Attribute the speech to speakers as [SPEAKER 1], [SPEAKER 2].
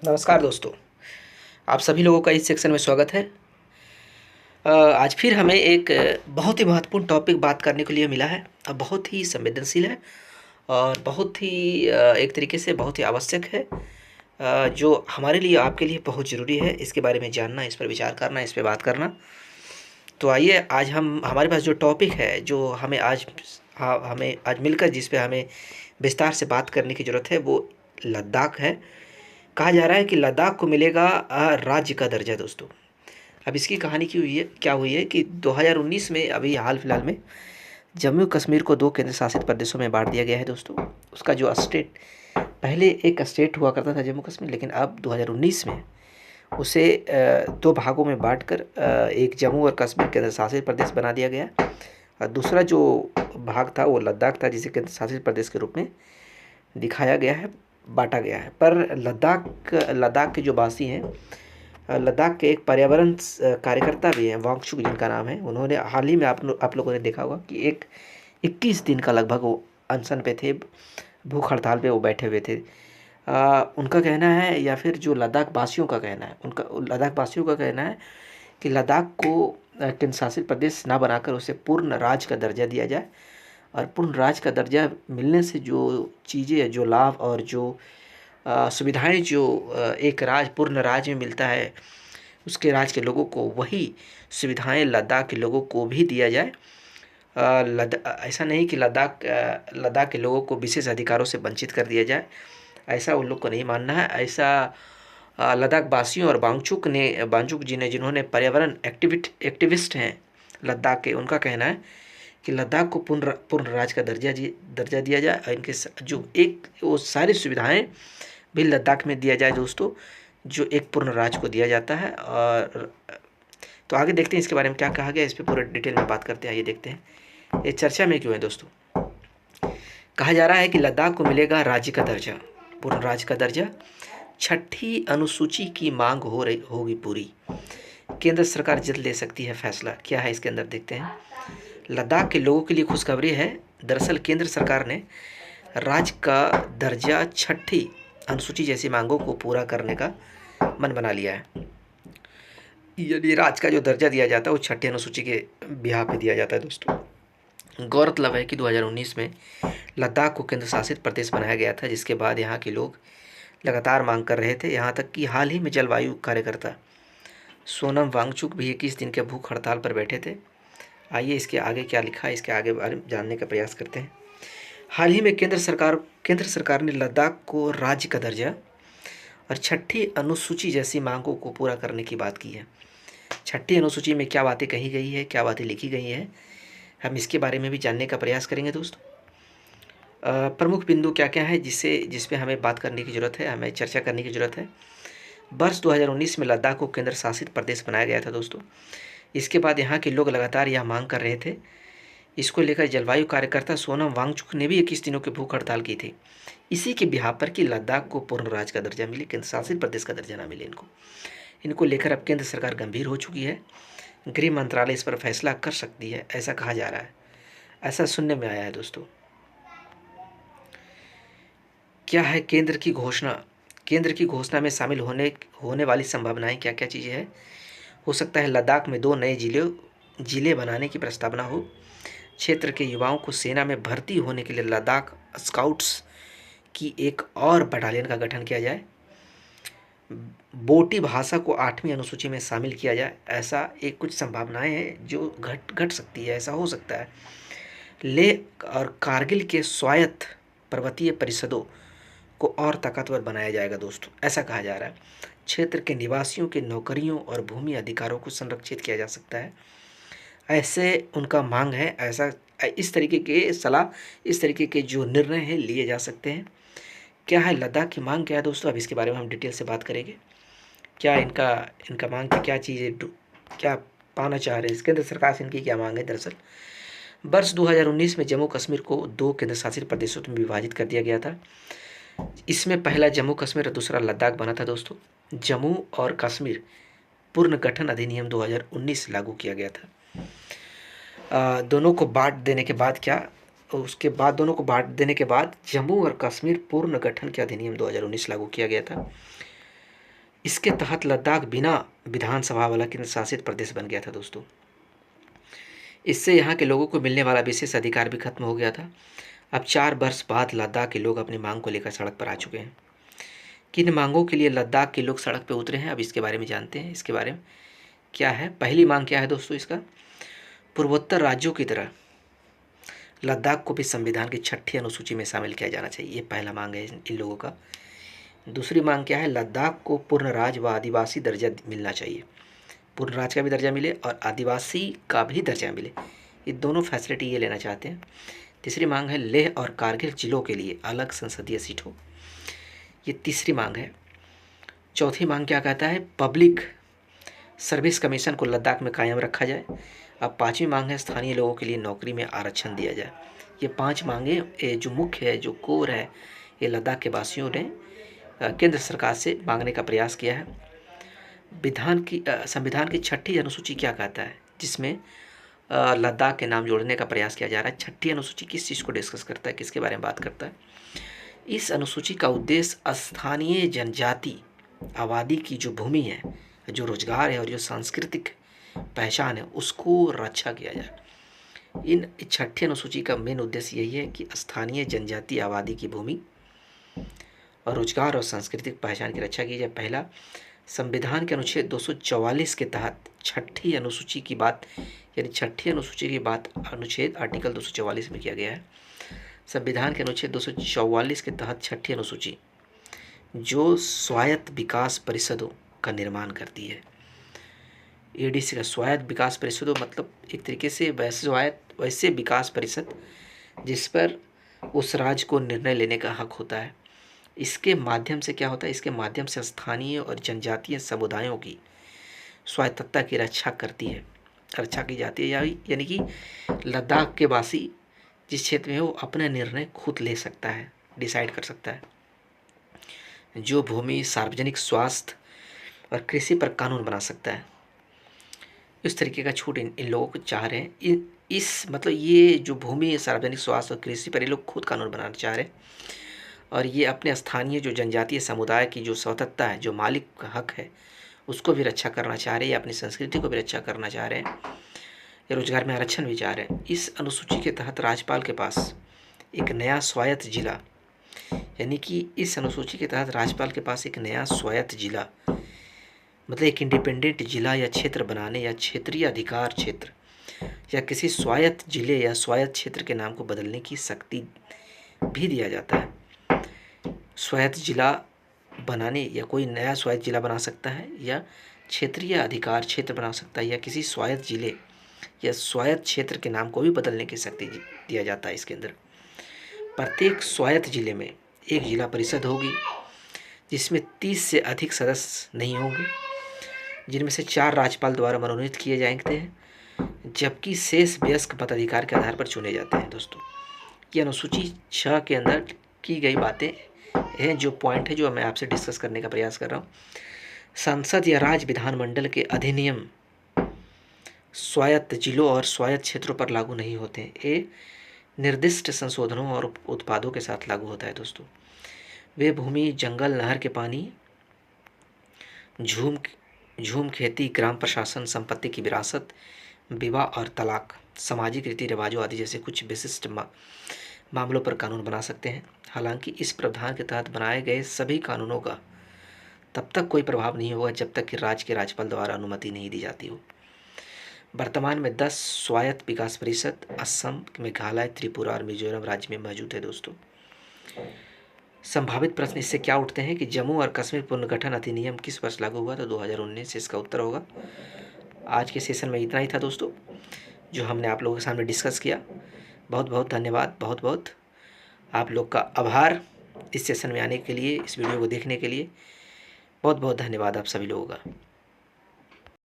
[SPEAKER 1] नमस्कार दोस्तों, आप सभी लोगों का इस सेक्शन में स्वागत है। आज फिर हमें एक बहुत ही महत्वपूर्ण टॉपिक बात करने के लिए मिला है। बहुत ही संवेदनशील है और बहुत ही एक तरीके से बहुत ही आवश्यक है, जो हमारे लिए आपके लिए बहुत ज़रूरी है इसके बारे में जानना, इस पर विचार करना, इस पे बात करना। तो आइए आज हम हमारे पास जो टॉपिक है, जो हमें आज मिलकर जिस पे हमें विस्तार से बात करने की ज़रूरत है, वो लद्दाख है। कहा जा रहा है कि लद्दाख को मिलेगा राज्य का दर्जा दोस्तों। अब इसकी कहानी क्या हुई है कि 2019 में अभी हाल फिलहाल में जम्मू कश्मीर को 2 केंद्र शासित प्रदेशों में बाँट दिया गया है दोस्तों। उसका जो स्टेट पहले एक स्टेट हुआ करता था जम्मू कश्मीर, लेकिन अब 2019 में उसे 2 भागों में बाँटकर एक जम्मू और कश्मीर केंद्र शासित प्रदेश बना दिया गया और दूसरा जो भाग था वो लद्दाख था, जिसे केंद्र शासित प्रदेश के रूप में दिखाया गया है, बाँटा गया है। पर लद्दाख लद्दाख के जो वासी हैं, लद्दाख के एक पर्यावरण कार्यकर्ता भी हैं, वांगचुक जिनका नाम है, उन्होंने हाल ही में आप लोगों ने देखा होगा कि एक 21 दिन का लगभग वो अनशन पे थे, भूख हड़ताल पे वो बैठे हुए थे। उनका कहना है, या फिर जो लद्दाख वासियों का कहना है, उनका लद्दाख वासियों का कहना है कि लद्दाख को केंद्र शासित प्रदेश ना बनाकर उसे पूर्ण राज्य का दर्जा दिया जाए और पूर्ण राज्य का दर्जा मिलने से जो चीज़ें, जो लाभ और जो सुविधाएं जो एक पूर्ण राज्य में मिलता है, उसके राज्य के लोगों को वही सुविधाएं लद्दाख के लोगों को भी दिया जाए। ऐसा नहीं कि लद्दाख के लोगों को विशेष अधिकारों से वंचित कर दिया जाए, ऐसा उन लोग को नहीं मानना है। ऐसा लद्दाख वासियों और वांगचुक जी ने, जिन्होंने पर्यावरण एक्टिविस्ट हैं लद्दाख के, उनका कहना है कि लद्दाख को पूर्ण राज्य का दर्जा दिया जाए और इनके जो एक वो सारी सुविधाएं भी लद्दाख में दिया जाए दोस्तों, जो एक पूर्ण राज्य को दिया जाता है। और तो आगे देखते हैं इसके बारे में क्या कहा गया, इस पर पूरे डिटेल में बात करते हैं। ये देखते हैं ये चर्चा में क्यों है दोस्तों। कहा जा रहा है कि लद्दाख को मिलेगा राज्य का दर्जा, पूर्ण राज्य का दर्जा। छठी अनुसूची की मांग होगी पूरी, केंद्र सरकार जल्द ले सकती है फैसला। क्या है इसके अंदर, देखते हैं। लद्दाख के लोगों के लिए खुशखबरी है। दरअसल केंद्र सरकार ने राज्य का दर्जा छठी अनुसूची जैसी मांगों को पूरा करने का मन बना लिया है। यदि राज्य का जो दर्जा दिया जाता है वो छठी अनुसूची के बिहाफ पे दिया जाता है दोस्तों। गौरतलब है कि 2019 में लद्दाख को केंद्र शासित प्रदेश बनाया गया था, जिसके बाद यहाँ के लोग लगातार मांग कर रहे थे। यहाँ तक कि हाल ही में जलवायु कार्यकर्ता सोनम वांगचुक भी 21 दिन के भूख हड़ताल पर बैठे थे। आइए इसके आगे क्या लिखा है, इसके आगे बारे में जानने का प्रयास करते हैं। हाल ही में केंद्र सरकार ने लद्दाख को राज्य का दर्जा और छठी अनुसूची जैसी मांगों को पूरा करने की बात की है। छठी अनुसूची में क्या बातें कही गई है, क्या बातें लिखी गई हैं, हम इसके बारे में भी जानने का प्रयास करेंगे दोस्तों। प्रमुख बिंदु क्या क्या है जिस पे हमें बात करने की ज़रूरत है, हमें चर्चा करने की ज़रूरत है। वर्ष 2019 में लद्दाख को केंद्र शासित प्रदेश बनाया गया था दोस्तों। इसके बाद यहाँ के लोग लगातार यह मांग कर रहे थे। इसको लेकर जलवायु कार्यकर्ता सोनम वांगचुक ने भी 21 दिनों की भूख हड़ताल की थी, इसी के बिहार पर कि लद्दाख को पूर्ण राज्य का दर्जा मिले, केंद्र शासित प्रदेश का दर्जा ना मिले। इनको लेकर अब केंद्र सरकार गंभीर हो चुकी है। गृह मंत्रालय इस पर फैसला कर सकती है, ऐसा कहा जा रहा है, ऐसा सुनने में आया है दोस्तों। क्या है केंद्र की घोषणा, केंद्र की घोषणा में शामिल होने वाली संभावनाएं क्या क्या चीज़ें हैं। हो सकता है लद्दाख में 2 नए जिले बनाने की प्रस्तावना हो। क्षेत्र के युवाओं को सेना में भर्ती होने के लिए लद्दाख स्काउट्स की एक और बटालियन का गठन किया जाए। बोटी भाषा को 8वीं अनुसूची में शामिल किया जाए, ऐसा एक कुछ संभावनाएं हैं जो घट सकती है, ऐसा हो सकता है। लेह और कारगिल के स्वायत्त पर्वतीय परिषदों को और ताकतवर बनाया जाएगा दोस्तों, ऐसा कहा जा रहा है। क्षेत्र के निवासियों के नौकरियों और भूमि अधिकारों को संरक्षित किया जा सकता है, ऐसे उनका मांग है। ऐसा इस तरीके के जो निर्णय हैं लिए जा सकते हैं। क्या है लद्दाख की मांग, क्या है दोस्तों, अब इसके बारे में हम डिटेल से बात करेंगे। क्या इनका मांग की क्या चीज़ें, क्या पाना चाह रहे हैं, केंद्र सरकार से इनकी क्या मांग है। दरअसल वर्ष 2019 में जम्मू कश्मीर को 2 केंद्र शासित प्रदेशों में विभाजित कर दिया गया था। इसमें पहला जम्मू कश्मीर और दूसरा लद्दाख बना था दोस्तों। जम्मू और कश्मीर पूर्ण गठन अधिनियम 2019 लागू किया गया था। दोनों को बांट देने के बाद जम्मू और कश्मीर पूर्ण गठन के अधिनियम 2019 लागू किया गया था। इसके तहत लद्दाख बिना विधानसभा वाला केंद्र शासित प्रदेश बन गया था दोस्तों। इससे यहाँ के लोगों को मिलने वाला विशेष अधिकार भी खत्म हो गया था। अब 4 वर्ष बाद लद्दाख के लोग अपनी मांग को लेकर सड़क पर आ चुके हैं। किन मांगों के लिए लद्दाख के लोग सड़क पर उतरे हैं, अब इसके बारे में जानते हैं। इसके बारे में क्या है, पहली मांग क्या है दोस्तों इसका, पूर्वोत्तर राज्यों की तरह लद्दाख को भी संविधान की 6ठी अनुसूची में शामिल किया जाना चाहिए। ये पहला मांग है इन लोगों का। दूसरी मांग क्या है, लद्दाख को पूर्ण राज्य व आदिवासी दर्जा मिलना चाहिए। पूर्ण राज्य का भी दर्जा मिले और आदिवासी का भी दर्जा मिले, ये दोनों फैसिलिटी ये लेना चाहते हैं। तीसरी मांग है लेह और कारगिल जिलों के लिए अलग संसदीय सीट हो, ये तीसरी मांग है। चौथी मांग क्या कहता है, पब्लिक सर्विस कमीशन को लद्दाख में कायम रखा जाए। अब पांचवी मांग है स्थानीय लोगों के लिए नौकरी में आरक्षण दिया जाए। ये 5 मांगे जो मुख्य है, जो कोर है, ये लद्दाख के वासियों ने केंद्र सरकार से मांगने का प्रयास किया है। संविधान की 6ठी अनुसूची क्या कहता है, जिसमें लद्दाख के नाम जोड़ने का प्रयास किया जा रहा है। 6ठी अनुसूची किस चीज़ को डिस्कस करता है, किसके बारे में बात करता है। इस अनुसूची का उद्देश्य स्थानीय जनजाति आबादी की जो भूमि है, जो रोजगार है और जो सांस्कृतिक पहचान है, उसको रक्षा किया जाए। इन 6ठी अनुसूची का मेन उद्देश्य यही है कि स्थानीय जनजाति आबादी की भूमि और रोजगार और सांस्कृतिक पहचान की रक्षा की जाए। पहला, संविधान के अनुच्छेद 244 के तहत 6ठी अनुसूची की बात, यानी 6ठी अनुसूची की बात अनुच्छेद आर्टिकल 244 में किया गया है। संविधान के अनुच्छेद 244 के तहत 6ठी अनुसूची जो स्वायत्त विकास परिषदों का निर्माण करती है, एडीसी का स्वायत्त विकास परिषदों मतलब एक तरीके से वैसे विकास परिषद जिस पर उस राज्य को निर्णय लेने का हक होता है। इसके माध्यम से क्या होता है, इसके माध्यम से स्थानीय और जनजातीय समुदायों की स्वायत्तता की रक्षा की जाती है। यानी कि लद्दाख के वासी जिस क्षेत्र में वो अपना निर्णय खुद ले सकता है, डिसाइड कर सकता है। जो भूमि, सार्वजनिक स्वास्थ्य और कृषि पर कानून बना सकता है, इस तरीके का छूट इन लोगों को चाह रहे हैं। इस मतलब ये जो भूमि, सार्वजनिक स्वास्थ्य और कृषि पर ये लोग खुद कानून बनाना चाह रहे हैं और ये अपने स्थानीय जो जनजातीय समुदाय की जो स्वतंत्रता है, जो मालिक का हक है, उसको भी रक्षा करना चाह रहे हैं, या अपनी संस्कृति को भी रक्षा करना चाह रहे हैं, या रोजगार में आरक्षण भी चाह रहे हैं। इस अनुसूची के तहत राज्यपाल के पास एक नया स्वायत्त जिला, यानी कि इस अनुसूची के तहत राज्यपाल के पास एक नया स्वायत्त जिला मतलब एक इंडिपेंडेंट जिला या क्षेत्र बनाने या क्षेत्रीय अधिकार क्षेत्र या किसी स्वायत्त जिले या स्वायत्त क्षेत्र के नाम को बदलने की शक्ति भी दिया जाता है। स्वायत्त जिला बनाने या कोई नया स्वायत्त जिला बना सकता है या क्षेत्रीय अधिकार क्षेत्र बना सकता है या किसी स्वायत्त जिले या स्वायत्त क्षेत्र के नाम को भी बदलने की शक्ति दिया जाता है। इसके अंदर प्रत्येक स्वायत्त जिले में एक जिला परिषद होगी जिसमें 30 से अधिक सदस्य नहीं होंगे, जिनमें से 4 राज्यपाल द्वारा मनोनीत किए जाते हैं, जबकि शेष वयस्क मताधिकार के आधार पर चुने जाते हैं। दोस्तों, ये अनुसूची 6 के अंदर की गई बातें हैं, जो पॉइंट है जो मैं आपसे डिस्कस करने का प्रयास कर रहा हूँ। संसद या राज्य विधानमंडल के अधिनियम स्वायत्त जिलों और स्वायत्त क्षेत्रों पर लागू नहीं होते हैं। ये निर्दिष्ट संशोधनों और उत्पादों के साथ लागू होता है। दोस्तों, वे भूमि, जंगल, नहर के पानी, झूम खेती, ग्राम प्रशासन, संपत्ति की विरासत, विवाह और तलाक, सामाजिक रीति रिवाजों आदि जैसे कुछ विशिष्ट मामलों पर कानून बना सकते हैं। हालांकि इस प्रावधान के तहत बनाए गए सभी कानूनों का तब तक कोई प्रभाव नहीं होगा जब तक कि राज्य के राज्यपाल द्वारा अनुमति नहीं दी जाती हो। वर्तमान में 10 स्वायत्त विकास परिषद असम, मेघालय, त्रिपुरा और मिजोरम राज्य में मौजूद है। दोस्तों, संभावित प्रश्न इससे क्या उठते हैं कि जम्मू और कश्मीर पुनर्गठन अधिनियम किस वर्ष लागू हुआ था? 2019 से इसका उत्तर होगा। आज के सेशन में इतना ही था दोस्तों, जो हमने आप लोगों के सामने डिस्कस किया। बहुत बहुत धन्यवाद, बहुत बहुत आप लोग का आभार इस सेशन में आने के लिए, इस वीडियो को देखने के लिए। बहुत बहुत धन्यवाद आप सभी लोगों का।